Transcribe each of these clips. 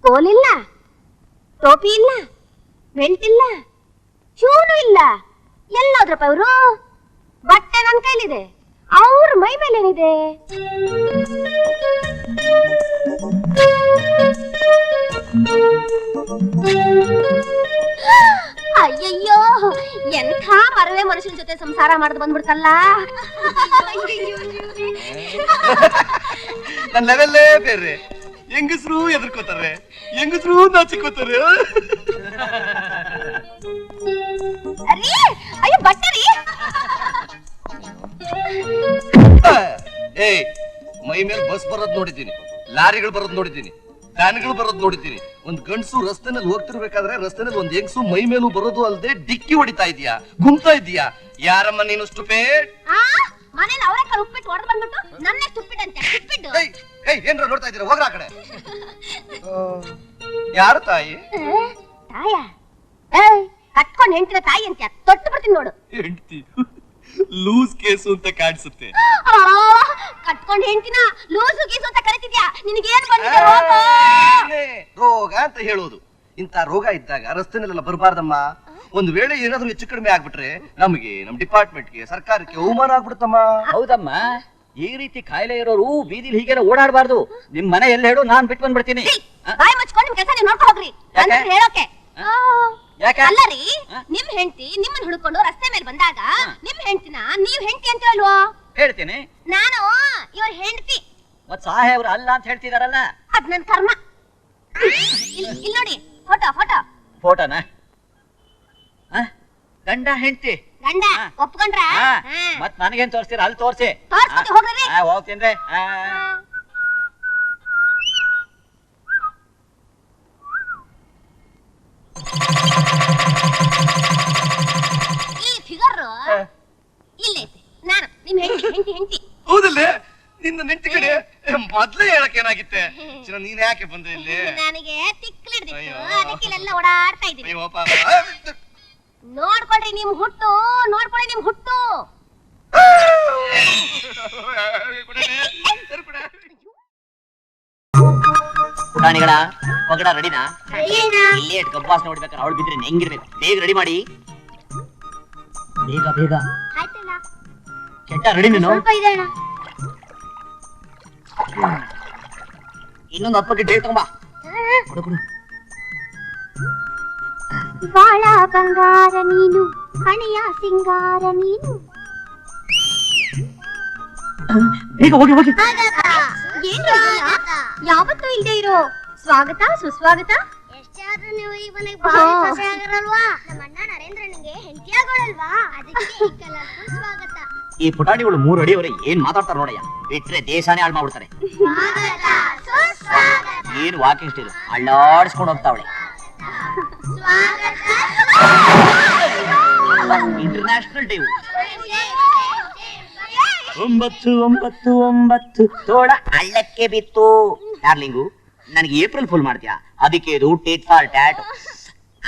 ಕೋಲಿಲ್ಲ, ಟೋಪಿ ಇಲ್ಲ, ಬೆಲ್ಟ್ ಇಲ್ಲ, ಶೂನು ಇಲ್ಲ. ಎಲ್ಲೋದ್ರಪ್ಪ ಇವರು? ಬಟ್ಟೆ ನನ್ನ ಕೈಲಿದೆ, ಅವ್ರ ಮೈ ಮೇಲೆ ಏನಿದೆ? ಅಯ್ಯಯ್ಯೋ, ಎಂಥ ಮರವೇ ಮನುಷ್ಯನ ಜೊತೆ ಸಂಸಾರ ಮಾಡಿದ್ ಬಂದ್ಬಿಡ್ತಲ್ಲ. ನನ್ನ ಲೆವೆಲ್ಲೇ ಬೇರೆ. ಹೆಂಗಸ್ರು ಎದುರ್ಕೋತಾರೆ, ಹೆಂಗಸ್ರು ನಾಚಿಕೋತಾರೆ. ಅಯ್ಯೋ ಬಟ್ಟೆ ರೀ. ಏಯ್, ಮೈ ಮೇಲೆ ಬಸ್ ಬರೋದ್ ನೋಡಿದ್ದೀನಿ, ಲಾರಿಗಳು ಬರೋದ್ ನೋಡಿದ್ದೀನಿ, ವ್ಯಾನ್ಗಳು ಬರೋದ್ ನೋಡಿದ್ದೀನಿ. ಒಂದ್ ಗಂಡಸು ರಸ್ತೆನಲ್ಲಿ ಹೋಗ್ತಿರ್ಬೇಕಾದ್ರೆ ರಸ್ತೆನಲ್ಲಿ ಒಂದ್ ಹೆಂಗಸು ಮೈ ಮೇಲೂ ಬರೋದು ಅಲ್ದೆ ಡಿಕ್ಕಿ ಹೊಡಿತಾ ಇದೀಯಾ, ಗುಮ್ತಾ ಇದೀಯಾ. ಯಾರಮ್ಮ ನೀನು ಸ್ಟುಪಿಡ್? ಮನೇಲಿ ಅವರೇ ಕಡೆ ಉಪ್ಪಿಟ್ಟು ಹೊಡೆದು ಬಂದ್ಬಿಟ್ಟು ನನ್ನೇ ಸ್ಟುಪಿಡ್ ಅಂತ. ಏನ್ರ ನೋಡ್ತಾ ಇದ್ದೀರಾ? ಹೋಗ್ರ ಆ ಕಡೆ. ಯಾರು ತಾಯಿ? ತಾಯ? ಕಟ್ಕೊಂಡ್ ಹೆಂಡತಿನ ತಾಯಿ ಅಂತ ತೊಟ್ಟು ಬಿಡ್ತೀನಿ ನೋಡು. ಹೆಂಡತಿ ಲೂಸ್ ಕೇಸು ಅಂತ ಕಾಣಿಸುತ್ತೆ. ಕಟ್ಕೊಂಡ್ ಹೆಂಡತಿನ ಲೂಸು ಗೀಸು ಅಂತ ಕರಿತಿದ್ಯಾ? ನಿನಗೇನ್ ಬಂದಿದೆ ರೋಗ ಅಂತ ಹೇಳೋದು. ಇಂತ ರೋಗ ಇದ್ದಾಗ ರಸ್ತೆನೆಲ್ಲ ಬರಬಾರ್ದಮ್ಮ. ಒಂದ್ ವೇಳೆ ಏನಾದ್ರೂ ಹೆಚ್ಚು ಕಡಿಮೆ ಆಗ್ಬಿಟ್ರೆ ನಮಗೆ, ನಮ್ ಡಿಪಾರ್ಟ್ಮೆಂಟ್ಗೆ, ಸರ್ಕಾರಕ್ಕೆ ಅವಮಾನ ಆಗ್ಬಿಡುತ್ತಮ್ಮ. ಹೌದಮ್ಮ, ಈ ರೀತಿ ಕಾಯಿಲೆ ಇರೋರು ಬೀದಿಲಿ ಹೀಗೆಲ್ಲ ಓಡಾಡಬಾರ್ದು. ನಿಮ್ ಮನೆ ಎಲ್ಲ ಹೇಳು, ನಾನ್ ಬಿಟ್ಟು ಬಂದ್ಬಿಡ್ತೀನಿ. ಬಾಯಿ ಮುಚ್ಕೊಂಡು ನಿಮ್ ಕೆಲಸ ನೀವು ನೋಡ್ಕೊಂಡು ಹೋಗ್ರಿ. ಹೇಳೋಕೆ ಅಲ್ಲ ರೀ, ನಿಮ್ ಹೆಂಡತಿ ನಿಮ್ಮನ್ನ ಹುಡ್ಕೊಂಡು ರಸ್ತೆ ಮೇಲೆ ಬಂದಾಗ ನಿಮ್ ಹೆಂಡತಿನ ನೀವ್ ಹೆಂಡತಿ ಅಂತ ಹೇಳುವ? ಹೇಳ್ತೀನಿ. ನಾನು ಇವ್ರ ಹೆಂಡತಿ. ಮತ್ ಸಾಹೇಬ್ರು ಅಲ್ಲ ಅಂತ ಹೇಳ್ತಿದಾರಲ್ಲ, ಅದ್ ನನ್ ಕರ್ಮ. ಇಲ್ಲಿ ನೋಡಿ ಫೋಟೋ. ಫೋಟೋನ? ಗಂಡ ಹೆಂಡತಿ ಗಂಡ ಒಪ್ಕೊಂಡ್ರ? ಮತ್ ನನಗೇನ್ ತೋರಿಸ್ತೀರ? ಅಲ್ಲಿ ತೋರ್ಸಿ. ಹೋಗ್ರಿ. ಹೋಗ್ತೀನಿ. ಈ ಫಿಗರ್ ಇಲ್ಲೈತೆ. ನಾನು ನಿಮ್ ಹೆಂಡತಿ. ಹೌದಲ್ಲೇ? ನಿನ್ನ ನೆಂಟಿ ಕಡೆ ಮೊದ್ಲೇ ಹೇಳಕ್ ಏನಾಗಿತ್ತೆ? ನೀನ್ ಯಾಕೆ ಬಂದೆ ಇಲ್ಲಿ? ನನಗೆ ತಿಕ್ಲಿಡ್ದಿತ್ತು, ಅದಕ್ಕೆ ಇಲ್ಲೆಲ್ಲ ಓಡಾಡ್ತಾ ಇದ್ದೀನಿ. ನೋಡ್ಕೊಳ್ರಿ ನಿಮ್ ಹುಟ್ಟು, ನೋಡ್ಕೊಳ್ಳಿ ನಿಮ್ ಹುಟ್ಟು. ಪುಟಾಣಿಗಳ ಪಗಡ ರೆಡಿನಾ? ಇಲ್ಲೇ ಗಬ್ಬಾಸ್ ನೋಡ್ಬೇಕಾರೆ ಅವಳು ಬಿದ್ರೆ ಹೆಂಗಿರ್ಬೇಕು? ಬೇಗ ರೆಡಿ ಮಾಡಿ, ಬೇಗ. ಕೆಟ್ಟ ರೆಡಿ ನೀನು? ಇನ್ನೊಂದು 10 ಪ್ಯಾಕೆಟ್ ಡೇಟ್ ತಗೊಂಬಾ. ಕೊಡು. ಬಾಳ ಬಂಗಾರ ನೀನು, ಹಣೆಯ ಸಿಂಗಾರ ನೀನು. ಬೇಗ ಹೋಗಿ. ಯಾವತ್ತೂ ಇಲ್ದೇ ಇರೋ ಸ್ವಾಗತ ಸುಸ್ವಾಗತ. ಎಷ್ಟಾದ್ರೂ ನೀವು ಈ ಮನೆಗೆ ಭಾರಿ ಸೊಸೆ ಆಗಿರಲ್ವಾ? ನಮ್ಮ ಅಣ್ಣ ನರೇಂದ್ರನಿಗೆ ಹೆಂಡತಿ ಆಗೋಳಲ್ವಾ, ಅದಕ್ಕೆ ಈ ಕಲರ್ಫುಲ್ ಸ್ವಾಗತ. ಈ ಪುಟಾಣಿಗಳು 3 ಅಡಿಯವರೆ ಏನ್ ಮಾತಾಡ್ತಾರ ನೋಡಯ್ಯ, ಬಿಟ್ರೆ ದೇಶಾನೇ ಹಾಳು ಮಾಡ್ಬಿಡ್ತಾರೆ. ಏನ್ ವಾಕಿಂಗ್ ಸ್ಟೈಲ್, ಅಳ್ಳಾಡಿಸ್ಕೊಂಡು ಹೋಗ್ತಾವಳೆ. International day. 9 ತೋಳ ಹಳ್ಳಕ್ಕೆ ಬಿತ್ತು. ಡಾರ್ಲಿಂಗು, ನನಗೆ ಏಪ್ರಿಲ್ ಫುಲ್ ಮಾಡ್ತೀಯಾ? ಅದಕ್ಕೆ ಇದು ಟೇಟ್ ಫಾರ್ ಟ್ಯಾಟ್.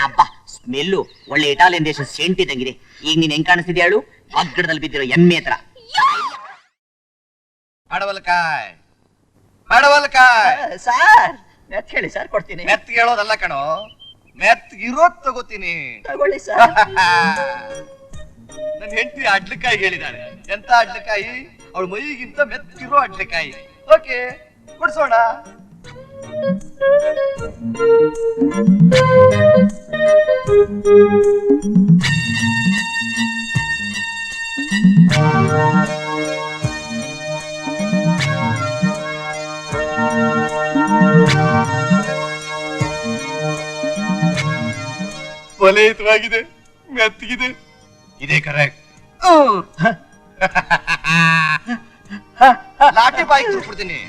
ಅಬ್ಬಾ, ಸ್ಮೆಲ್ಲು ಒಳ್ಳೆ ಇಟಾಲಿಯನ್ ದೇಶ ಸೆಂಟ್ ಇದ್ದಂಗಿದೆ. ಈಗ ನೀನ್ ಹೆಂಗ್ ಕಾಣಿಸ್ತಿದ್ಯಾ ಹೇಳು? ಅಗ್ಗಡದಲ್ಲಿ ಬಿದ್ದಿರೋ ಎಮ್ಮೆ ಹತ್ರ. ಪಡವಲ್ಕಾಯ್ ಸಾರ್ ಮೆತ್ ಹೇಳಿ ಸರ್, ಕೊಡ್ತೀನಿ. ಮೆತ್ ಹೇಳೋದಲ್ಲ ಕಣೋ, ಮೆತ್ ಇರೋದ್ ತಗೋತೀನಿ. ತಗೊಳ್ಳಿ ಸರ್. ನನ್ ಹೆಂಡತಿ ಅಡ್ಲಕಾಯಿ ಹೇಳಿದಾಳೆ. ಎಂತ ಅಡ್ಲಕಾಯಿ? ಅವಳು ಮೈಗಿಂತ ಮೆತ್ತಿರೋ ಅಡ್ಲಕಾಯಿ. ಓಕೆ, ಕೊಡ್ಸೋಣ. ಫಲಯುತವಾಗಿದೆ, ಮೆತ್ತಗಿದೆ. ಇದೇ ಕರೆಕ್ಟ್. ಲಾಠಿ ಬಾಯಿ ಬಿಡ್ತೀನಿ.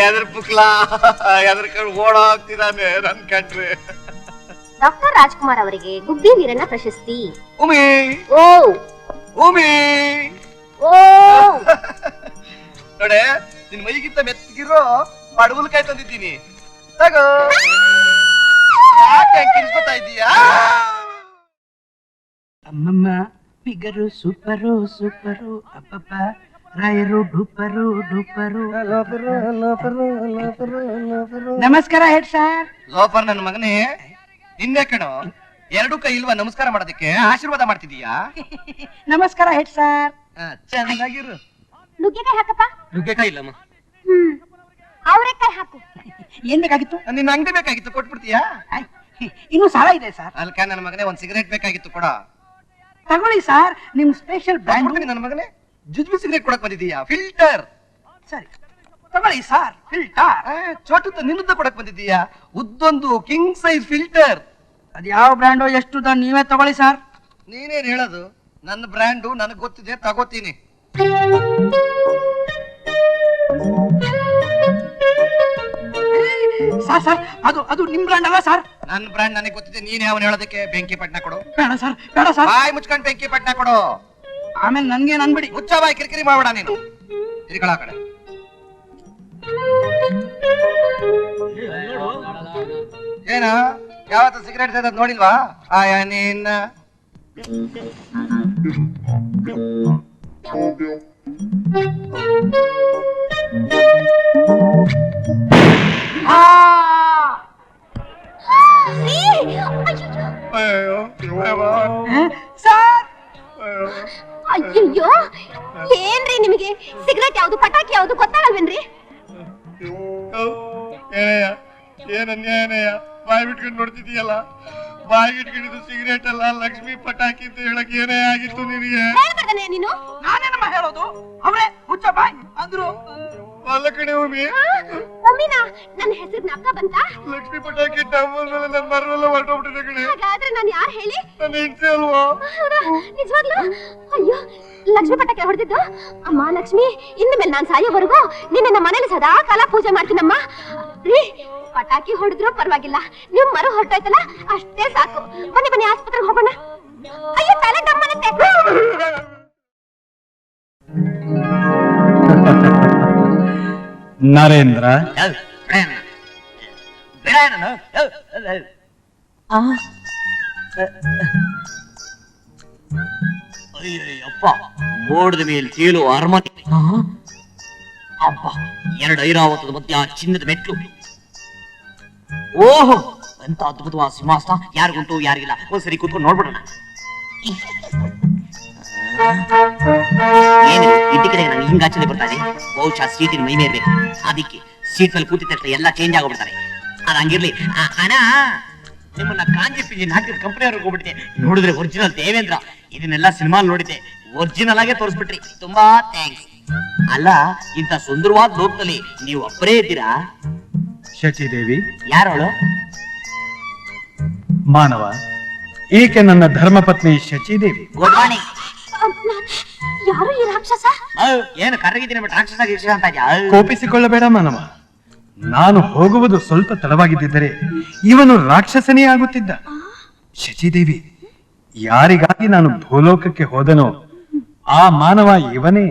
ಎದ್ರ ಪುಕ್ಲಾ, ಎದ್ರ ಕಡೆ ಓಡಾಗ್ತಿದ್ದಾನೆ ನನ್ ಕಂಡ್ರೆ. ಡಾಕ್ಟರ್ ರಾಜ್ಕುಮಾರ್ ಅವರಿಗೆ ಗುಬ್ಬಿ ವೀರಣ್ಣ ಪ್ರಶಸ್ತಿ. ಉಮಿ ಓ ಉಮಿ ಓ ನೋಡೆ, ನಿನ್ ಮೈಗಿಂತ ಮೆತ್ತಗಿರೋ ಪಡವಲ್ಕಾಯಿ ತಂದಿದ್ದೀನಿ ತಗೋ. ಯಾಕೆ ಕಿರ್ಸ್ಕೊತಾ ಇದೀಯಾ? ಅಮ್ಮಮ್ಮ ಫಿಗರು ಸೂಪರು ಸೂಪರು ಅಪ್ಪಪ್ಪ ರಾಯರು ಡೂಪರು ಡೂಪರು. ನಮಸ್ಕಾರ ಹೆಡ್ ಸರ್. ಲೋಫರ್ ನನ್ನ ಮಗನೇ, ನಿನ್ನೆ ಕಣೋ ಎರಡು ಕೈ ಇಲ್ವಾ ನಮಸ್ಕಾರ ಮಾಡೋದಕ್ಕೆ? ಆಶೀರ್ವಾದ ಮಾಡ್ತಿದೀಯಾ? ನಮಸ್ಕಾರ ಹೆಡ್ ಸರ್. ಚೆನ್ನಾಗಿರು. ನುಗ್ಗೆಕಾಯಿ ಹಾಕಪ್ಪ. ನುಗ್ಗೆಕಾಯಿ ಇಲ್ಲಮ್ಮ. ಅವರೆಕಾಯಿ ಹಾಕು. ಏನ್ ಬೇಕಾಗಿತ್ತು? ನಿನ್ನ ಅಂಗಡಿ ಬೇಕಾಗಿತ್ತು, ಕೊಟ್ಬಿಡ್ತೀಯಾ? ಇನ್ನು ಸಾಲ ಇದೆ ಸರ್. ಅಲ್ಕ ನನ್ನ ಮಗನೇ, ಒಂದ್ ಸಿಗರೇಟ್ ಬೇಕಾಗಿತ್ತು, ಕೊಡ. ತಗೊಳ್ಳಿ ಸರ್, ನಿಮ್ ಸ್ಪೆಷಲ್ ಬ್ರ್ಯಾಂಡ್. ನನ್ನ ಮಗನೇ, ಜುಜ್ಬಿ ಸಿಗರೇಟ್ ಕೊಡಕ್ ಬಂದಿದ್ದೀಯಾ? ಫಿಲ್ಟರ್. ಸರಿ ತಗೊಳ್ಳಿ ಸರ್, ಫಿಲ್ಟರ್. ಚೋಟುತ್ತ ನಿನ್ನುದ್ದ ಕೊಡಕ್ ಬಂದಿದ್ದೀಯಾ? ಉದ್ದೊಂದು ಕಿಂಗ್ ಸೈಜ್ ಫಿಲ್ಟರ್. ಅದ್ ಯಾವ ಬ್ರ್ಯಾಂಡು ಎಷ್ಟು ನೀವೇ ತಗೊಳ್ಳಿ ಸರ್. ನೀನೇನ್ ಹೇಳೋದು? ನನ್ನ ಬ್ರ್ಯಾಂಡು ನನಗ್ ಗೊತ್ತಿದೆ, ತಗೋತೀನಿ. ಸರ್ ಸರ್, ಅದು ಅದು ನಿಮ್ ಬ್ರ್ಯಾಂಡ್ ಅಲ್ಲ ಸರ್. ನನ್ನ ಬ್ರ್ಯಾಂಡ್ ನನಗೆ ಗೊತ್ತಿದೆ, ನೀನೇ ಅವನು ಹೇಳೋದಕ್ಕೆ. ಬೆಂಕಿ ಪಟ್ನ ಕೊಡು. ಬೇಡ ಸರ್, ಬೇಡ ಸರ್. ಬಾಯ್ ಮುಚ್ಕೊಂಡ್ ಬೆಂಕಿ ಪಟ್ನ ಕೊಡು. ಆಮೇಲೆ ನನ್ಗೆ ಅನ್ಬಿಡಿ. ಮುಚ್ಚ ಬಾಯ್, ಕಿರಿಕಿರಿ ಮಾಡ್ಬೇಡ ನೀನು. ತಿರ್ಗಳ ಆ ಕಡೆ. ಏನ ಯಾವತ್ತ ಸಿಗರೇಟ್ ಸೇದದ್ ನೋಡಿಲ್ವಾ? ಆಯಾ ನೀನ್ ಸರ್ ಅಯ್ಯಯ್ಯೋ, ಏನ್ರಿ ನಿಮಗೆ ಸಿಗರೇಟ್ ಯಾವ್ದು ಪಟಾಕಿ ಯಾವ್ದು ಗೊತ್ತಾಗಲ್ವೇನ್ರಿ? ಏನ್ ಅನ್ಯಾಯನಯ್ಯ, ಬಾಯಿ ಬಿಟ್ಕೊಂಡು ನೋಡ್ತಿದೀಯಲ್ಲ. ಬಾಯಿ ಇಟ್ಕೊಂಡಿದ್ದು ಸಿಗರೇಟ್ ಅಲ್ಲ, ಲಕ್ಷ್ಮಿ ಪಟಾಕಿ ಅಂತ ಹೇಳಕ್ ಏನೇ ಆಗಿತ್ತು ನಿನಗೆ? ಹೇಳ್ಬಾರ್ದನೆ ನೀನು. ನಾನೇನಮ್ಮ ಹೇಳೋದು? ಅವಳೇ ಮುಚ್ಚ ಬಾಯ್ ಅಂದ್ರು. ಅಲ್ಲ ಕಣೆ ಉಮಿ, ಮಮ್ಮಿನಾ ನನ್ನ ಹೆಸರು ಜ್ಞಾಪಕ ಬಂತಾ? ಲಕ್ಷ್ಮಿ ಪಟಾಕಿ ಡಮ್ಮಲ್ ಮೇಲೆ ನನ್ನ ಮರವೆಲ್ಲ ಹೊರಟೋಗ್ಬಿಟ್ಟಿದೆ ಕಣೆ. ಹಾಗಾದ್ರೆ ನಾನು ಯಾರು ಹೇಳಿ? ನನ್ನ ಹೆಂಡತಿ ಅಲ್ವಾ? ಹೌದಾ? ನಿಜವಾಗ್ಲೂ? ಅಯ್ಯೋ, ಲಕ್ಷ್ಮಿ ಪಟಾಕಿ ಹೊಡೆದಿದ್ದು. ಅಮ್ಮ ಲಕ್ಷ್ಮಿ, ಇನ್ನು ಮೇಲೆ ನಾನು ಸಾಯೋವರೆಗೂ ನಿನ್ನ ನಮ್ಮ ಮನೇಲಿ ಸದಾ ಕಾಲ ಪೂಜೆ ಮಾಡ್ತೀನಮ್ಮ. ರೀ, ಪಟಾಕಿ ಹೊಡೆದ್ರು ಪರವಾಗಿಲ್ಲ, ನೀವು ಮರು ಹೊರಟಾಯ್ತಲ್ಲ ಅಷ್ಟೇ ಸಾಕು. ಬನ್ನಿ ಬನ್ನಿ, ಆಸ್ಪತ್ರೆಗೆ ಹೋಗೋಣ. ಅಯ್ಯೋ, ತಲೆ ಡಮ್ಮನಂತೆ. ನರೇಂದ್ರ, ಅಯ್ಯಪ್ಪ, ಮೋಡದ ಮೇಲೆ ತೇಲು ಅರಮನೆ. ಅಬ್ಬ, ಎರಡು ಐರಾವತದ ಮಧ್ಯ ಚಿನ್ನದ ಮೆಟ್ಲು. ಓಹೋ, ಎಂತ ಅದ್ಭುತವಾದ ಸಿಂಹಾಸನ. ಯಾರಿಗುಂಟು ಯಾರಿಗಿಲ್ಲ. ಒಂದ್ಸರಿ ಕೂತ್ಕೊಂಡು ನೋಡ್ಬಿಡೋಣ. ಏನು ಇಡ್ಡಿ ಕಡೆ ನಂಗೆ ಹಿಂಗಾಚನೆ ಬರ್ತಾ ಇದೆ. ಬಹುಶಃ ಸೀಟಿನ ಮೈ ಮೇರ್ಬೇಕು. ಅದಕ್ಕೆ ಸೀಟ್ ಮೇಲೆ ಕೂತಿದ ತಕ್ಷಣ ಎಲ್ಲ ಚೇಂಜ್ ಆಗೋಗ್ಬಿಡ್ತಾರೆ. ಅದು ಹಂಗಿರ್ಲಿ. ಅಣ್ಣ, ನಿಮ್ಮನ್ನ ಕಾಂಜಿ ಪಿಂಜಿ ಹಾಕಿದ ಕಂಪನಿಯವ್ರಿಗೆ ಹೋಗ್ಬಿಟ್ಟಿದೆ. ನೋಡಿದ್ರೆ ಒರಿಜಿನಲ್ ದೇವೇಂದ್ರ. ಇದನ್ನೆಲ್ಲ ಸಿನಿಮಾ ನೋಡಿದ್ದೆ, ಒರಿಜಿನಲ್ ಆಗೇ ತೋರಿಸ್ಬಿಟ್ರಿ. ತುಂಬಾ ಥ್ಯಾಂಕ್ಸ್. ಅಲ್ಲ, ಇಂಥ ಸುಂದರವಾದ ಲೋಕದಲ್ಲಿ ನೀವು ಒಬ್ಬರೇ ಇದ್ದೀರಾ? ಶಚಿದೇವಿ, ಯಾರೋಳು? ಮಾನವ, ಈಕೆ ನನ್ನ ಧರ್ಮಪತ್ನಿ ಶಚಿದೇವಿ. Good morning. ಯಾರು ಈ ರಾಕ್ಷಸ? ಏನು ಕರ್ರಗಿದ್ದೀನಿ ಬಟ್ ರಾಕ್ಷಸ ಗೀಕ್ಷಸ ಅಂತ ಇದ್ಯಾ? ಕೋಪಿಸಿಕೊಳ್ಳಬೇಡ ಮಾನವ. ನಾನು ಹೋಗುವುದು ಸ್ವಲ್ಪ ತಡವಾಗಿದ್ದರೆ ಇವನು ರಾಕ್ಷಸನೇ ಆಗುತ್ತಿದ್ದ. ಶಚಿದೇವಿ, ಯಾರಿಗಾಗಿ ನಾನು ಭೂಲೋಕಕ್ಕೆ ಹೋದನೋ ಆ ಮಾನವ ಇವನೇ.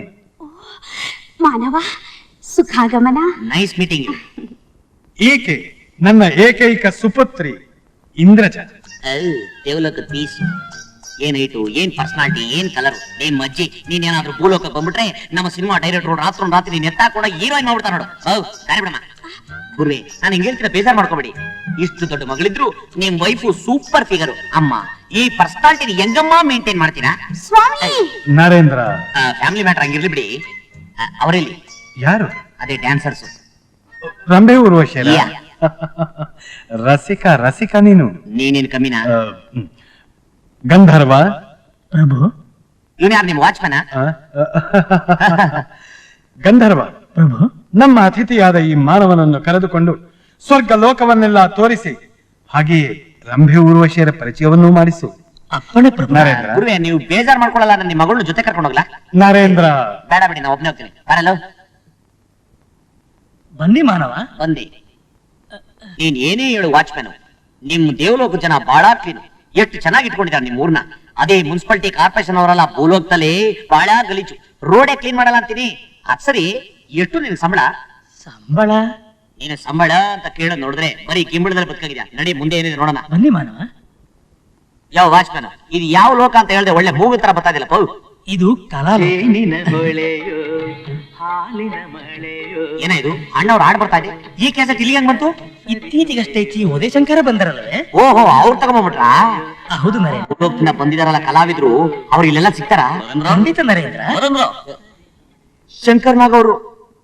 ಮಾನವ, ಸುಖಾಗಮನ. Nice meeting. ಈಕೆ ನನ್ನ ಏಕೈಕ ಸುಪುತ್ರಿ ಇಂದ್ರಜ. ದೇವಲೋಕದ ಪೀಸ್. ಏನ್ ಐಟು, ಏನ್ ಪರ್ಸನಾಲಿಟಿ, ಏನ್ ಕಲರ್. ಏನ್ ಮಜ್ಜಿ. ನೀನೇನಾದ್ರೂ ಭೂಲೋಕ ಬಂದ್ಬಿಟ್ರೆ ನಮ್ಮ ಸಿನಿಮಾ ಡೈರೆಕ್ಟರ್ ರಾತ್ರಿ ನೀನ್ ಎತ್ತಾಕೊಂಡ ಹೀರೋಯಿನ್ ಮಾಡ್ಬಿಡ್ತಾ ನೋಡು. ದಾರಿ ಬಿಡಮ್ಮ. ಗುರುವೆ, ನಾನು ಹಿಂಗೆ ಹೇಳ್ತೀನಿ, ಬೇಜಾರ್ ಮಾಡ್ಕೋಬೇಡಿ. ಇಷ್ಟು ದೊಡ್ಡ ಮಗಳಿದ್ರು ನಿಮ್ ವೈಫು ಸೂಪರ್ ಫಿಗರು. ಅಮ್ಮ, ಈ ಪರ್ಸನಾಲಿಟಿ ಹೆಂಗಮ್ಮ ಮೇಂಟೈನ್ ಮಾಡ್ತೀರಾ? ಸ್ವಾಮಿ, ನರೇಂದ್ರ, ಫ್ಯಾಮಿಲಿ ಮ್ಯಾಟರ್ ಹಂಗಿರ್ಲಿ ಬಿಡಿ. ಅವರಲ್ಲಿ ಯಾರು? ಅದೇ ಡ್ಯಾನ್ಸರ್ಸ್. ರಂಭೆ ಊರ್ವಶಿಯರ? Yeah. ರಸಿಕ ನೀನು. ನೀನೇನ್ ಕಮ್ಮಿನಾ? ಗಂಧರ್ವ ಪ್ರಭು. ಇವನ್ ಯಾರು, ನಿಮ್ ವಾಚ್ಮನ? ಗಂಧರ್ವ ಪ್ರಭು, ನಮ್ಮ ಅತಿಥಿಯಾದ ಈ ಮಾನವನನ್ನು ಕರೆದುಕೊಂಡು ಸ್ವರ್ಗ ಲೋಕವನ್ನೆಲ್ಲ ತೋರಿಸಿ, ಹಾಗೆಯೇ ರಂಭೆ ಊರ್ವಶಿಯರ ಪರಿಚಯವನ್ನೂ ಮಾಡಿಸು. ನರೇಂದ್ರ, ಗುರುವೆ, ನೀವು ಬೇಜಾರ್ ಮಾಡ್ಕೊಳ್ಳಲ್ಲ, ನನ್ನ ಮಗಳನ್ನ ಜೊತೆ ಕರ್ಕೊಂಡು ಹೋಗ್ಲಾ? ನರೇಂದ್ರ, ಬೇಡ ಬಿಡಿ, ನಾ ಒಬ್ನೇ ಹೋಗ್ತೀನಿ. ಬರಲ್ಲ. ಬನ್ನಿ ಮಾನವ. ಬಂದೆ. ನೀನ್ ಏನೇ ಹೇಳು ವಾಚ್ಮ್ಯಾನ್, ನಿಮ್ ದೇವಲೋಕ ಜನ ಬಾಳ ಕ್ಲೀನ್. ಎಷ್ಟು ಚೆನ್ನಾಗಿ ಇಟ್ಕೊಂಡಿದ್ದಾರೆ ನಿಮ್ ಊರ್ನ. ಅದೇ ಮುನ್ಸಿಪಾಲಿಟಿ ಕಾರ್ಪೊರೇಷನ್ ಅವರೆಲ್ಲ ಭೂಲೋಕದಲ್ಲಿ ಬಾಳ ಗಲೀಜು. ರೋಡೇ ಕ್ಲೀನ್ ಮಾಡಲ್ಲ ಅಂತೀನಿ. ಅದ್ ಸರಿ, ಎಷ್ಟು ನಿನ್ ಸಂಬಳ? ಸಂಬಳ ನೀನು ಸಂಬಳ ಅಂತ ಕೇಳೋದ್ ನೋಡಿದ್ರೆ ಬರೀ ಗಿಂಬಳದಲ್ಲಿ ಬದುಕಾಗಿದ್ಯಾ. ನಡಿ ಮುಂದೆ ಏನಿದೆ ನೋಡೋಣ. ಬನ್ನಿ ಮಾನವ. ಯಾವ ವಾಚ್ಮನ್ ಇದು ಯಾವ ಲೋಕ ಅಂತ ಹೇಳ್ದೆ ಒಳ್ಳೆ ಮೂವಿ ತರ ಬರ್ತಾದಿಲ್ಲ ಪೌ. ಇದು ಕಲಾ ಏನ ಇದು ಅಣ್ಣವ್ರು ಹಾಡ್ ಬರ್ತಾ ಇದೆ. ಈ ಕ್ಯಾಸೆಟ್ ಇಲ್ಲಿ ಹೆಂಗ್ ಬಂತು? ಇತ್ತೀಚೆಗಷ್ಟೇ ಉದಯಶಂಕರ ಬಂದರಲ್ಲವೇ? ಓಹೋ ಅವ್ರು ತಗೊಂಡ್ಬಿಟ್ರಾ? ಹೌದು ನರೇಂದ್ರ. ಭೂಲೋಕದಿಂದ ಬಂದಿದಾರಲ್ಲ ಕಲಾವಿದ್ರು, ಅವ್ರು ಇಲ್ಲೆಲ್ಲ ಸಿಗ್ತಾರ? ಖಂಡಿತ ನರೇಂದ್ರ. ಶಂಕರ್ ನಾಗ್ ಅವರು.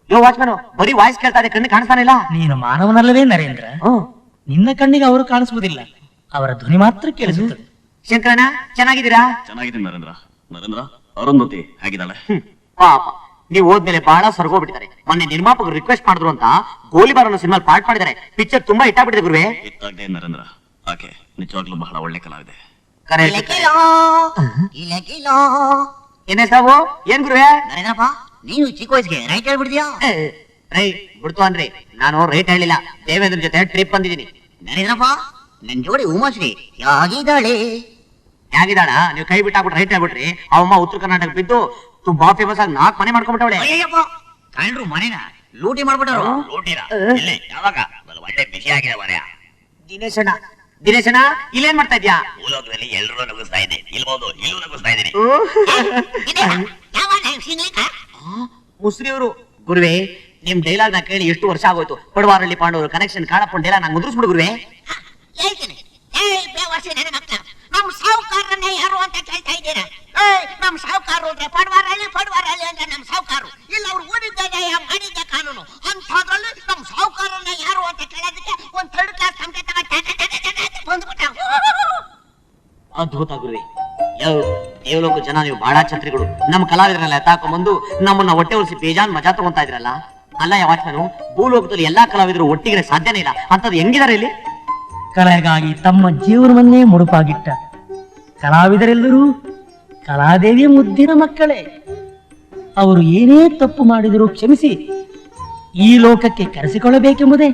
ಯೋ ವಾಚ್ಮನ್ ಬರೀ ವಾಯ್ಸ್ ಕೇಳ್ತಾ ಇದೆ, ಕಣ್ಣು ಕಾಣಿಸ್ತಾನೆ ಇಲ್ಲ. ನೀನು ಮಾನವನಲ್ಲವೇ ನರೇಂದ್ರ? ನಿನ್ನ ಕಣ್ಣಿಗೆ ಅವರು ಕಾಣಿಸುವುದಿಲ್ಲ, ಅವರ ಧ್ವನಿ ಮಾತ್ರ ಕೇಳಿಸುತ್ತದೆ. ಶಂಕರಣ್ಣ ಚೆನ್ನಾಗಿದ್ದೀರಾ? ಚೆನ್ನಾಗಿದ್ದೀನಿ ನರೇಂದ್ರ. ನರೇಂದ್ರ, ಅರುಂಧತಿ ಹೇಗಿದ್ದಾಳೆ? ಪಾಪ ನೀವು ಹೋದ್ಮೇಲೆ ಬಹಳ ಸರ್ಗೋಗ್ಬಿಟ್ಟಿದ್ದಾರೆ. ಮೊನ್ನೆ ನಿರ್ಮಾಪಕರು ರಿಕ್ವೆಸ್ಟ್ ಮಾಡಿದ್ರು ಅಂತ ಗೋಲಿಬಾರ್ ಅನ್ನೋ ಸಿನಿಮಾ ಪಾರ್ಟ್ ಮಾಡಿದ್ದಾರೆ. ಪಿಕ್ಚರ್ ತುಂಬಾ ಇಟ್ಟಾಗ್ಬಿಟ್ಟಿದೆ ಗುರುವೆ. ಇತ್ತಾಗದೆ ನರೇಂದ್ರ, ಆಕೆ ನಿಜವಾಗ್ಲೂ ಬಹಳ ಒಳ್ಳೆ ಕಲಾವಿದೆ. ಏನೇ ಸಾವು? ಏನ್ ಗುರುವೆ? ನೀನು ಚಿಕ್ಕ ವಯಸ್ಸಿಗೆ ರೈಟ್ ಹೇಳ್ಬಿಡ್ತೀಯಾ? ರೈಟ್ ಬಿಡ್ತು ಅನ್ರಿ, ನಾನು ರೈಟ್ ಹೇಳಿಲ್ಲ. ದೇವೇಂದ್ರ ಜೊತೆ ಟ್ರಿಪ್ ಬಂದಿದ್ದೀನಿ. ನರೇಂದ್ರಪ್ಪ, ನನ್ ಜೋಡಿ ಉಮಾಶ್ರೀ ಯಾಗಿದ್ದಾಳೆ? ಹೇಗಿದ್ದಾಳ? ನೀವು ಕೈ ಬಿಟ್ಟಾಗ್ಬಿಟ್ಟು ರೈಟ್ ಹೇಳ್ಬಿಟ್ರಿ. ಅವಮ್ಮ ಉತ್ತರ ಕರ್ನಾಟಕ ಬಿದ್ದು ತುಂಬಾ ಫೇಮಸ್ ಆಗಿ 4 ಮನೆ ಮಾಡ್ಕೊಂಡ್ಬಿಟ್ಟವಳೆ. ಅಯ್ಯಪ್ಪ, ಕಂಡ್ರು ಮನೇನ ಲೂಟಿ ಮಾಡ್ಬಿಟ್ಟರು. ಯಾವಾಗ ಒಳ್ಳೆ ಬಿಸಿ ಆಗಿದೆ ಮನೆಯ. ದಿನೇಶಣ್ಣ, ದಿನೇಶಣ್ಣ ಇಲ್ಲೇನ್ ಮಾಡ್ತಾ ಇದ್ಯಾ? ಭೂಲೋಕದಲ್ಲಿ ಎಲ್ಲರೂ ನಗಿಸ್ತಾ ಇದ್ದೆ, ಇಲ್ಬೋದು ಇಲ್ಲೂ ನಗಿಸ್ತಾ ಇದ್ದೀನಿ. ಮುಸ್ರಿ ಅವರು. ಗುರುವೆ, ನಿಮ್ ಡೈಲಾಗ್ ನ ಕೇಳಿ ಎಷ್ಟು ವರ್ಷ ಆಗೋಯ್ತು. ಪಡವಾರಳ್ಳಿ ಪಾಂಡವರು ಕನೆಕ್ಷನ್ ಕಾಣಪ್ಪ ಡೈಲಾಗ್ ನಂಗೆ ಮುದ್ರಿಸ್ಬಿಡು ಗುರುವೆ. ಹೇಳ್ತೀನಿ. ನಮ್ ಸಾವುಕಾರನ್ನೇ ಯಾರು ಅಂತ ಕೇಳ್ತಾ ಇದ್ದೀರಾ? ನಮ್ ಸಾವುಕಾರು ಅಂದ್ರೆ ಪಡವಾರಳ್ಳಿ ಅಂದ್ರೆ ನಮ್ ಸಾವುಕಾರು. ಇಲ್ಲ ಅವ್ರು ಓದಿದ್ದ ಮಾಡಿದ್ದ ಕಾನೂನು. ಅಂಥದ್ರಲ್ಲಿ ನಮ್ ಸಾವುಕಾರನ್ನೇ ಯಾರು ಅಂತ ಕೇಳೋದಕ್ಕೆ ಒಂದ್ 3rd ಕ್ಲಾಸ್ ಸಂಖ್ಯೆ ಬಂದ್ಬಿಟ್ಟ. ಅದ್ಭುತ ಗುರುವೆ. ದೇವಲೋಕ ಜನ ನೀವು ಬಹಳ ಛತ್ರಿಗಳು. ನಮ್ಮ ಕಲಾವಿದರೆಲ್ಲ ಎತ್ತಾಕೊಂಡ್ಬಂದು ನಮ್ಮನ್ನ ಹೊಟ್ಟೆ ಉಳಿಸಿ ಬೇಜಾನ್ ಮಜಾ ತಗೊಂತಾ ಇದ್ರಲ್ಲ. ಅಲ್ಲ ಯಾವತ್ತೂ ಭೂಲೋಕದಲ್ಲಿ ಎಲ್ಲಾ ಕಲಾವಿದರು ಒಟ್ಟಿಗೆ ಸಾಧ್ಯನೇ ಇಲ್ಲ. ಅಂತದ್ದು ಹೆಂಗಿದಾರೆ ಇಲ್ಲಿ? ಕಲೆಗಾಗಿ ತಮ್ಮ ಜೀವನವನ್ನೇ ಮುಡುಪಾಗಿಟ್ಟ ಕಲಾವಿದರೆಲ್ಲರೂ ಕಲಾದೇವಿಯ ಮುದ್ದಿನ ಮಕ್ಕಳೇ. ಅವರು ಏನೇ ತಪ್ಪು ಮಾಡಿದರೂ ಕ್ಷಮಿಸಿ ಈ ಲೋಕಕ್ಕೆ ಕರೆಸಿಕೊಳ್ಳಬೇಕೆಂಬುದೇ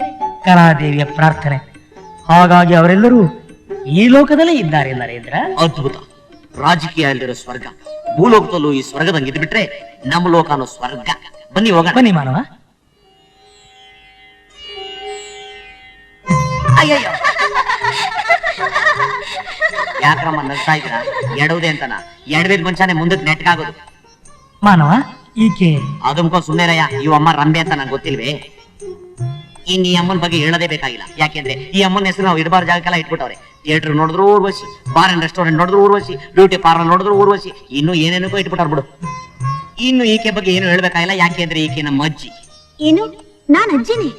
ಕಲಾದೇವಿಯ ಪ್ರಾರ್ಥನೆ. ಹಾಗಾಗಿ ಅವರೆಲ್ಲರೂ ಈ ಲೋಕದಲ್ಲೇ ಇದ್ದಾರೆ ನರೇಂದ್ರ. ಅದ್ಭುತ. ರಾಜಕೀಯ ಇಲ್ದಿರೋ ಸ್ವರ್ಗ. ಭೂಲೋಕದಲ್ಲೂ ಈ ಸ್ವರ್ಗದಂಗೆ ಇದ್ದು ಬಿಟ್ರೆ ನಮ್ಮ ಲೋಕ ಅನ್ನೋ ಸ್ವರ್ಗ. ಬನ್ನಿ ಹೋಗೋಣ. ಬನ್ನಿ ಮಾನವ. ಅಯ್ಯಯ್ಯೋ, ಯಾಕ್ರಮ್ಮ ನಗ್ತಾ ಇದ್ದೀರಾ? ಎಡವುದೇ ಅಂತನ? ಎಡವೇದ್ ಮುಂಚಾನೆ ಮುಂದಕ್ಕೆ ನೆಟ್ಗಾಗೋದು. ಮಾನವ, ಈಕೆ ಅದಕ್ಕೋ ಸುಮ್ಮನೆರಯ್ಯ. ಈ ಅಮ್ಮ ರಂಬೆ ಅಂತ ನಂಗೆ ಗೊತ್ತಿಲ್ವೇ? ಇನ್ ಈ ಅಮ್ಮನ ಬಗ್ಗೆ ಹೇಳೋದೇ ಬೇಕಾಗಿಲ್ಲ. ಯಾಕೆಂದ್ರೆ ಈ ಅಮ್ಮನ ಹೆಸರು ನಾವು ಇಡಬಾರ ಜಾಗಕ್ಕೆಲ್ಲ ಇಟ್ಬಿಟ್ಟವ್ರೆ. ಥಿಯೇಟರ್ ನೋಡಿದ್ರು ಊರ್ವಶಿ, ಬಾರ್ ಅಂಡ್ ರೆಸ್ಟೋರೆಂಟ್ ನೋಡಿದ್ರು ಊರ್ವಶಿ, ಬ್ಯೂಟಿ ಪಾರ್ಲರ್ ನೋಡಿದ್ರು ಊರ್ವಶಿ, ಇನ್ನು ಏನೇನಕ್ಕೂ ಇಟ್ಬಿಟ್ಟಾರ ಬಿಡು. ಇನ್ನು ಈಕೆ ಬಗ್ಗೆ ಏನು ಹೇಳ್ಬೇಕಾಗಿಲ್ಲ. ಯಾಕೆಂದ್ರೆ ಈಕೆ ನಮ್ಮ ಅಜ್ಜಿ. ಏನು? ನಾನ್ ಅಜ್ಜಿನಿ?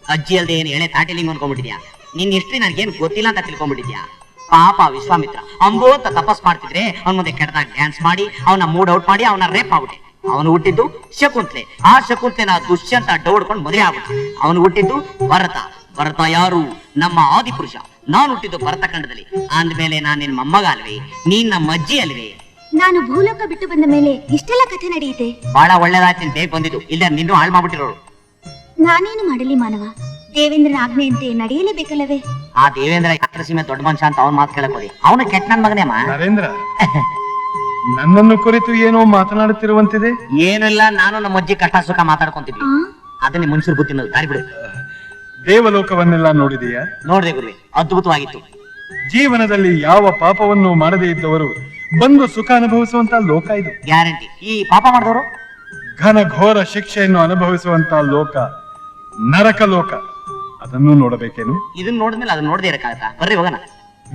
ಅಜ್ಜಿ ಅಲ್ದೆ ಏನು ಎಳೆ ತಾಟಿಲಿಂಗ್ ಅನ್ಕೊಂಡ್ಬಿಟ್ಟಿದ್ಯಾ? ನಿನ್ ಹಿಸ್ಟ್ರಿ ನನ್ಗೇನು ಗೊತ್ತಿಲ್ಲ ಅಂತ ತಿಳ್ಕೊಂಡ್ಬಿಟ್ಟಿದ್ಯಾ? ಪಾಪ ವಿಶ್ವಾಮಿತ್ರ ಅಂಬೋ ಅಂತ ತಪಸ್ ಮಾಡ್ತಿದ್ರೆ ಅವನ ಮುಂದೆ ಕೆಟ್ಟದಾಗ ಡ್ಯಾನ್ಸ್ ಮಾಡಿ ಅವನ ಮೂಡ್ ಔಟ್ ಮಾಡಿ ಅವನ ರೇಪ್ ಆಗ್ಬಿಟ್ಟೆ. ಅವನು ಹುಟ್ಟಿದ್ದು ಶಕುಂತ್ಲೆ. ಆ ಶಕುಂತ್ಲೆನ ದುಷ್ಯಂತ ಡೌಡ್ಕೊಂಡು ಮದುವೆ ಆಗ್ಬಿಟ್ಟೆ. ಅವನು ಹುಟ್ಟಿದ್ದು ಭರತ. ಭರತ ಯಾರು? ನಮ್ಮ ಆದಿಪುರುಷ. ನಾನು ಹುಟ್ಟಿದ್ದು ಭರತ ಖಂಡದಲ್ಲಿ. ಅಂದ್ಮೇಲೆ ನಾನ್ ನಿನ್ ಮೊಮ್ಮಗ ಅಲ್ವೇ? ನೀನ್ ನಮ್ಮ ಅಜ್ಜಿ ಅಲ್ವೇ? ನಾನು ಭೂಲೋಕ ಬಿಟ್ಟು ಬಂದ ಮೇಲೆ ಇಷ್ಟೆಲ್ಲ ಕಥೆ ನಡೆಯುತ್ತೆ. ಬಹಳ ಒಳ್ಳೇದಾಯ್ತು ನೀನ್ ಬೇಗ ಬಂದಿದ್ದು. ಇಲ್ಲ ನಿನ್ನೂ ಹಾಳು ಮಾಡ್ಬಿಟ್ಟಿರೋರು. ನಾನೇನು ಮಾಡಲಿ ಮಾನವ? ದೇವೇಂದ್ರನ ಆಜ್ಞೆಯಂತೆ ನಡೆಯಲೇಬೇಕಲ್ಲವೇ? ಆ ದೇವೇಂದ್ರ ಯಾತ್ರ ಸೀಮೆ ದೊಡ್ಡ ಮನುಷ್ಯ ಅಂತ ಅವನ್ ಮಾತು ಕೇಳಕ್ ಹೋದಿ. ಅವನು ಕೆಟ್ಟ ನನ್ ಮಗನೇ ಅಮ್ಮ. ನರೇಂದ್ರ, ನನ್ನನ್ನು ಕುರಿತು ಏನೋ ಮಾತನಾಡುತ್ತಿರುವಂತಿದೆ. ಏನಿಲ್ಲ, ನಾನು ನಮ್ಮ ಅಜ್ಜಿ ಕಷ್ಟ ಸುಖ ಮಾತಾಡ್ಕೊಂತಿದ್ವಿ. ಅದನ್ನ ಮನುಷ್ಯರು ಬುದ್ಧಿ ದಾರಿ ಬಿಡು. ದೇವಲೋಕವನ್ನೆಲ್ಲ ನೋಡಿದೆಯಾ? ನೋಡ್ದೆ ಗುರುವೆ, ಅದ್ಭುತವಾಗಿತ್ತು. ಜೀವನದಲ್ಲಿ ಯಾವ ಪಾಪವನ್ನು ಮಾಡದೇ ಇದ್ದವರು ಬಂದು ಸುಖ ಅನುಭವಿಸುವಂತ ಲೋಕ ಇದು. ಗ್ಯಾರಂಟಿ. ಈ ಪಾಪ ಮಾಡಿದವರು ಘನ ಘೋರ ಶಿಕ್ಷೆಯನ್ನು ಅನುಭವಿಸುವಂತ ಲೋಕ ನರಕ ಲೋಕ. ಅದನ್ನು ನೋಡಬೇಕೇನು? ಇದನ್ನ ನೋಡಿದ್ಮೇಲೆ ಅದನ್ನ ನೋಡದೆ ಇರಕ್ಕಾಗತ್ತಾ? ಬರ್ರಿ ಹೋಗೋಣ.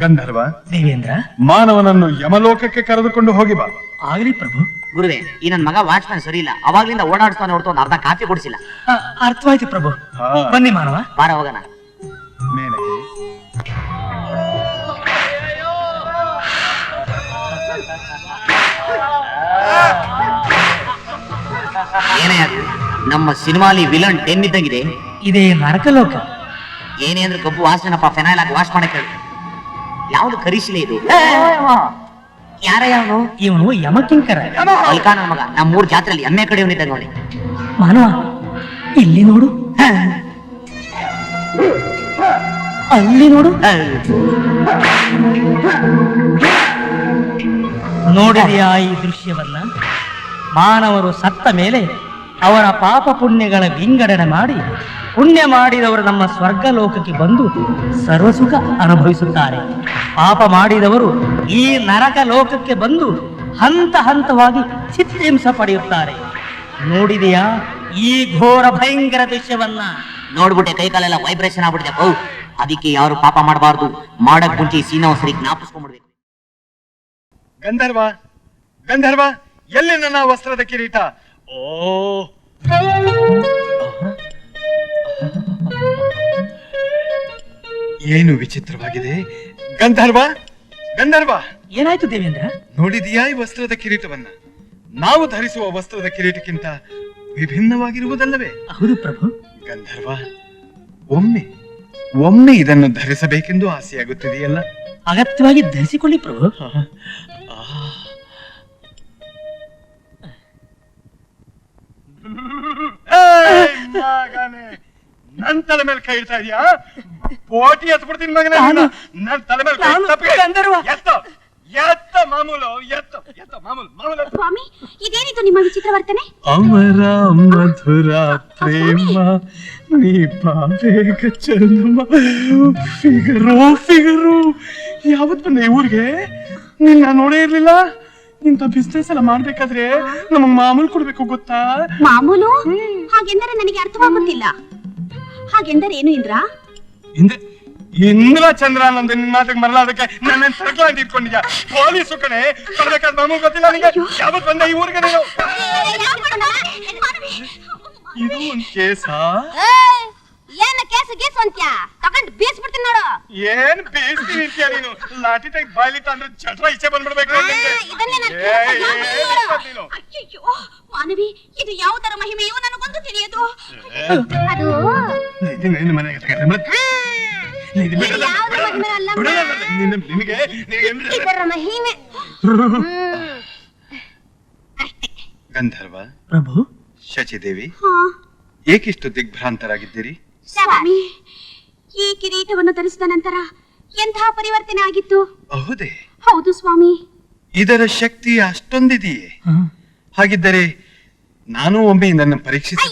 ಗಂಧರ್ವ, ದೇವೇಂದ್ರ, ಮಾನವನನ್ನು ಯಮಲೋಕಕ್ಕೆ ಕರೆದುಕೊಂಡು ಹೋಗಿ ಬಾ. ಆಗಲಿ ಪ್ರಭು. ಗುರುವೆ, ಈ ನನ್ ಮಗ ವಾಚ್ಮನ್ ಸರಿ ಇಲ್ಲ. ಅವಾಗ್ಲಿಂದ ಓಡಾಡಿಸ್ತಾನೆ ಹೊರತು ಒಂದು ಅರ್ಧ ಕಾಫಿ ಕೊಡಿಸಿಲ್ಲ. ಅರ್ಥವಾಯ್ತು ಪ್ರಭು. ಹಾ, ಬನ್ನಿ ಮಾನವ. ಬಾರ ಹೋಗೋಣ. ಮೇನಕೆ, ಏನೇ ಅದು? ನಮ್ಮ ಸಿನಿಮಾಲಿ ವಿಲನ್ 10 ಇದ್ದಂಗಿದೆ. ಇದೇ ನರಕಲೋಕ. ಏನೇ ಅಂದ್ರೆ ಕಬ್ಬು ವಾಸನಪ್ಪ, ಫೆನೈಲ್ ಆಗಿ ವಾಶ್ ಮಾಡಕ್ ಹೇಳು. ಯಾವ್ದು ಕರಿಶಿಲೆ ಇದು? ಯಾರ ಯಾವನು? ಇವನು ಯಮಕಿಂಕರ. ಅಲ್ಕ ನನ್ನ ಮಗ. ನಮ್ಮ 3 ಜಾತ್ರೆಯಲ್ಲಿ ಎಮ್ಮೆ ಕಡೆ ಇವನಿದ್ದ ನೋಡಿ. ಮಾನವ, ಇಲ್ಲಿ ನೋಡು, ಅಲ್ಲಿ ನೋಡು. ನೋಡಿದೆಯಾ ಈ ದೃಶ್ಯವನ್ನ? ಮಾನವರು ಸತ್ತ ಮೇಲೆ ಅವರ ಪಾಪ ಪುಣ್ಯಗಳ ವಿಂಗಡಣೆ ಮಾಡಿ ಪುಣ್ಯ ಮಾಡಿದವರು ನಮ್ಮ ಸ್ವರ್ಗ ಲೋಕಕ್ಕೆ ಬಂದು ಸರ್ವಸುಖ ಅನುಭವಿಸುತ್ತಾರೆ. ಪಾಪ ಮಾಡಿದವರು ಈ ನರಕ ಲೋಕಕ್ಕೆ ಬಂದು ಹಂತ ಹಂತವಾಗಿ ಚಿತ್ರಹಿಂಸ ಪಡೆಯುತ್ತಾರೆ. ನೋಡಿದೆಯಾ ಈ ಘೋರ ಭಯಂಕರ ದೃಶ್ಯವನ್ನ? ನೋಡ್ಬಿಟ್ಟೆ ಕೈ ಕಾಲೆಲ್ಲ ವೈಬ್ರೇಷನ್ ಆಗ್ಬಿಟ್ಟಿದೆ. ಅದಕ್ಕೆ ಯಾರು ಪಾಪ ಮಾಡಬಾರ್ದು. ಮಾಡಕ್ ಮುಂಚೆ ಸೀನಾ ಸರಿ ಜ್ಞಾಪಿಸ್ಕೊಂಡ್ಬಿಡ್ಬೇಕು. ಗಂಧರ್ವ, ಗಂಧರ್ವ, ಎಲ್ಲಿ ನನ್ನ ವಸ್ತ್ರದ ಕಿರೀಟ? ಓ, ಏನು ವಿಚಿತ್ರವಾಗಿದೆ. ಗಂಧರ್ವ, ಗಂಧರ್ವ, ಏನಾಯ್ತು ದೇವೇಂದ್ರ? ನೋಡಿದೀಯಾ ಈ ವಸ್ತ್ರದ ಕಿರೀಟವನ್ನ? ನಾವು ಧರಿಸುವ ವಸ್ತ್ರದ ಕಿರೀಟಕ್ಕಿಂತ ವಿಭಿನ್ನವಾಗಿರುವುದಲ್ಲವೇ? ಹೌದು ಪ್ರಭು. ಗಂಧರ್ವ, ಒಮ್ಮೆ ಒಮ್ಮೆ ಇದನ್ನು ಧರಿಸಬೇಕೆಂದು ಆಸೆಯಾಗುತ್ತಿದೆಯಲ್ಲ? ಅಗತ್ಯವಾಗಿ ಧರಿಸಿಕೊಳ್ಳಿ ಪ್ರಭು. ನನ್ ತಲೆ ಮೇಲೆ ಕೈ ಇಡ್ತಾ ಇದೀಯಾ? ಪೋಟಿ ಎತ್ಬಿಡ್ತೀನಿ ಮಗನ. ನನ್ ತಲೆ ಮೇಲೆ ಕೈ ತಪ್ಪಿಗೆ. ಗಂಧರ್ವ. ಎತ್ತೋ, ಎತ್ತ ಮಾಮೂಲು, ಎತ್ತೋ, ಎತ್ತೋ ಮಾಮೂಲು, ಮಾಮೂಲು ಎತ್ತು. ಸ್ವಾಮಿ, ಇದೇನಿದು ನಿಮ್ಮ ವಿಚಿತ್ರ ವರ್ತನೆ? ಅಮರ ಮಧುರ ಪ್ರೇಮ ನೀ ಬಾಬೇಗ ಚಂದಮ. ಫಿಗರು ಫಿಗರು, ಯಾವತ್ ಬಂದೆ ಊರಿಗೆ? ನಿನ್ನ ನೋಡೇ ಇರ್ಲಿಲ್ಲ. ಇಂಥ ಬಿಸ್ನೆಸ್ ಎಲ್ಲ ಮಾಡ್ಬೇಕಾದ್ರೆ ನಮಗ್ ಮಾಮೂಲು ಕೊಡ್ಬೇಕು ಗೊತ್ತಾ? ಮಾಮೂಲು ಹಾಗೆಂದರೆ ನನಗೆ ಅರ್ಥವಾಗುತ್ತಿಲ್ಲ. ಹಾಗೆಂದರೆ ಏನು ಇಂದ್ರ? ಇಂದ್ರ ಚಂದ್ರ ಅನ್ನೊಂದು ನಿನ್ ಮಾತಿಗೆ ಮರಲ್ಲ. ಅದಕ್ಕೆ ನನ್ನ ಸರ್ಕಲ್ ಅಂತ ಇಟ್ಕೊಂಡಿದ್ಯಾ? ಪೊಲೀಸು ಕಡೆ ಕೊಡ್ಬೇಕಾದ್ ನಮಗ್ ಗೊತ್ತಿಲ್ಲ ನಿಂಗೆ. ಯಾವತ್ ಬಂದೆ ಈ ಊರಿಗೆ ನೀನು? ಇದು ಒಂದ್ ಕೇಸಾ? ಏನ ಕೇಸು ಗೀಸು ಅಂತ್ಯಾ? ತಗೊಂಡ್ ಬೀಸ್ಬಿಡ್ತೀನಿ ನೋಡು. ಏನ್ ಬೇಯಿಸ್ತೀನಿ ಅಂತೀಯ ನೀನು? ಲಾಠಿ ತೆಗ್ ಬಾಯ್ಲಿಟ್ಟ ಅಂದ್ರೆ ಚಟ್ರ ಈಚೆ ಬಂದ್ಬಿಡ್ಬೇಕು. ಅಯ್ಯೋ ಮಾನವಿ, ಇದು ಯಾವುದರ ಮಹಿಮೆಯೋ ನನಗೊಂದು ತಿಳಿಯದು. ಅದು ಇದರ ಮಹಿಮೆ. ಗಂಧರ್ವ, ಪ್ರಭು, ಶಚಿದೇವಿ, ಏಕಿಷ್ಟು ದಿಗ್ಭ್ರಾಂತರಾಗಿದ್ದೀರಿ? ಸ್ವಾಮಿ, ಈ ಕಿರೀಟವನ್ನು ಧರಿಸಿದ ನಂತರ ಎಂತಹ ಪರಿವರ್ತನೆ ಆಗಿತ್ತು? ಹೌದೇ? ಹೌದು ಸ್ವಾಮಿ. ಇದರ ಶಕ್ತಿ ಅಷ್ಟೊಂದಿದೆಯೇ? ಹಾಗಿದ್ದರೆ ನಾನು ಒಮ್ಮೆ ಇದನ್ನು ಪರೀಕ್ಷಿಸಿ.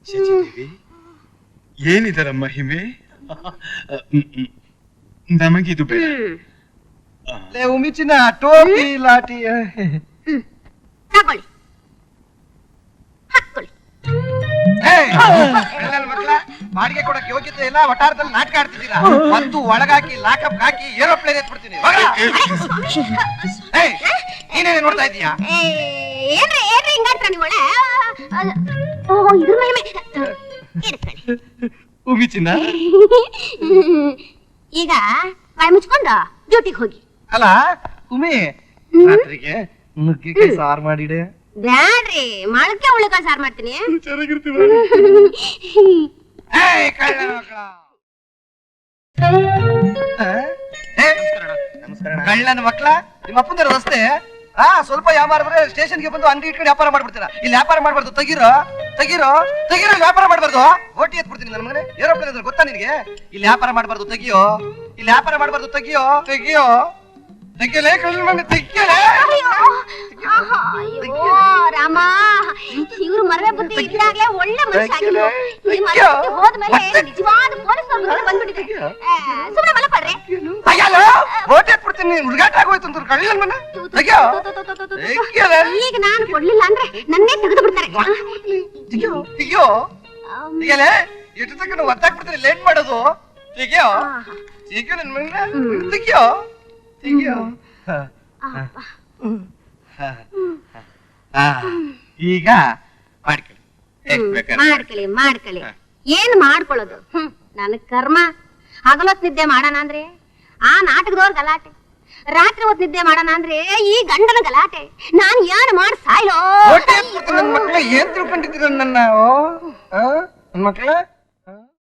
ಶಚಿದೇವಿ, ಏನಿದರ ಮಹಿಮೆ? ನಮಗಿದು ಬೇಡ. ಉಮಿಚಿನ ಟೋಪಿ ಲಾಟಿ ತಗೊಳ್ಳಿ, ಹಾಕೊಳ್ಳಿ. ಬಾಡಿಗೆ ಕೊಡಕ್ಕೆ ಯೋಗ್ಯತೆ ಇಲ್ಲ. ವಟಾರದಲ್ಲಿ ನಾಟಕ ಆಡ್ತಿದ್ದೀರಾ. ಮತ್ತು ಒಳಗಾಕಿ ಲಾಕಪ್ ಹಾಕಿ ಏರೋಪ್ಲೇನ್ ಎತ್ಬಿಡ್ತೀನಿ. ನೀನೇನೆ ನೋಡ್ತಾ ಇದೀಯಾ? ಏನ್ರಿ ಏನ್ರಿ ಹಿಂಗಾಡ್ರ ನೀವು? ಓ, ಇದ್ರ ಮಹಿಮೆ. ಉಮಿಚಿನ, ಈಗ ಬಾಯಿ ಮುಚ್ಕೊಂಡು ಡ್ಯೂಟಿಗೆ ಹೋಗಿ. ಅಲ್ಲ ಉಮಿ, ರಾತ್ರಿಗೆ ನುಗ್ಗಿಕಾಯಿ ಸಾರು ಮಾಡಿಡೆ. ಬ್ಯಾಡ್ರಿ, ಮೊಳಕೆ ಉಳ್ಳಿಕಾಯಿ ಸಾರು ಮಾಡ್ತೀನಿ. ಕಳ್ಳನ ಮಕ್ಳ, ನಿಮ್ಮ ಅಪ್ಪಂದರ ರಸ್ತೆ ಸ್ವಲ್ಪ ವ್ಯಾಪಾರ ಬಂದ್ರೆ ಸ್ಟೇಷನ್ಗೆ ಬಂದು ಅಂಗಡಿ ಇಟ್ಕೊಂಡು ವ್ಯಾಪಾರ ಮಾಡ್ಬಿಡ್ತೀರಾ. ಇಲ್ಲಿ ವ್ಯಾಪಾರ ಮಾಡ್ಬಾರ್ದು. ತೆಗಿರೋ ತೆಗಿರೋ ತೆಗಿರೋ, ವ್ಯಾಪಾರ ಮಾಡ್ಬಾರ್ದು. ಓಟಿ ಎತ್ಬಿಡ್ತೀನಿ ನನ್ನ ಮಗನೇ. ಏರೋಪ್ಲೇನ್ ಅಂದ್ರೆ ಗೊತ್ತಾ ನಿನಗೆ? ಇಲ್ಲಿ ವ್ಯಾಪಾರ ಮಾಡ್ಬಾರ್ದು. ತೆಗಿಯೋ, ಇಲ್ಲಿ ವ್ಯಾಪಾರ ಮಾಡ್ಬಾರ್ದು. ತೆಗಿಯೋ ತೆಗಿಯೋ ತೆಗಿಯಲೇ, ಕಳ್ಳನ ಮಗನೇ ತೆಗಿಯಲೇ. ಅಯ್ಯೋ ರಾಮ, ಇವ್ರು ಮರವೆ ಬುದ್ಧಿ ಇದ್ದಾಗ್ಲೇ ಒಳ್ಳೆ ಮನುಷ್ಯ ಆಗಿದ್ರು. ಹೋದ್ಮೇಲೆ ನಿಜವಾದ ಪೊಲೀಸ್ ಬಂದ್ಬಿಟ್ಟಿದೆ. ಸುಮ್ಮನೆ ಮಲಪಡ್ರಿ. ಓಟಿ ಎತ್ಬಿಡ್ತೀನಿ. ಹುಡುಗಾಟ ಆಗೋಯ್ತು ಅಂತ ಕಳ್ಳನ ಮನ. ತೆಗಿಯೋ ತೆಗಿಯಲೇ. ಈಗ ನಾನು ಕೊಡ್ಲಿಲ್ಲ ಅಂದ್ರೆ ನನ್ನೇ ತೆಗೆದು ಬಿಡ್ತಾರೆ. ತೆಗಿಯೋ ತೆಗಿಯೋ ತೆಗಿಯಲೇ. ಎಷ್ಟು ತಕ್ಕ ಒತ್ತಾಕ್ಬಿಡ್ತೀನಿ. ಲೇಟ್ ಮಾಡೋದು. ತೆಗಿಯೋ ತೆಗಿಯೋ ನನ್ನ ಮಗನ. ತೆಗಿಯೋ ತೆಗಿಯೋ. ಈಗ ಮಾಡ್ಕೊಳ್ಳಿ ಮಾಡ್ಕೊಳ್ಳಿ. ಏನ್ ಮಾಡ್ಕೊಳ್ಳೋದು? ನನ್ ಕರ್ಮ. ಹಗಲೊತ್ ನಿದ್ದೆ ಮಾಡೋಣ ಅಂದ್ರೆ ಆ ನಾಟಕದವ್ರ ಗಲಾಟೆ, ರಾತ್ರಿ ಹೊತ್ತು ನಿದ್ದೆ ಮಾಡೋಣ ಅಂದ್ರೆ ಈ ಗಂಡನ ಗಲಾಟೆ. ನಾನ್ ಏನ್ ಮಾಡಿ ಸಾಯೋ? ನನ್ನ ಮಕ್ಕಳ ಏನ್ ತಿಳ್ಕೊಂಡಿದ್ದೀರ ನನ್ನ ಮಕ್ಕಳ?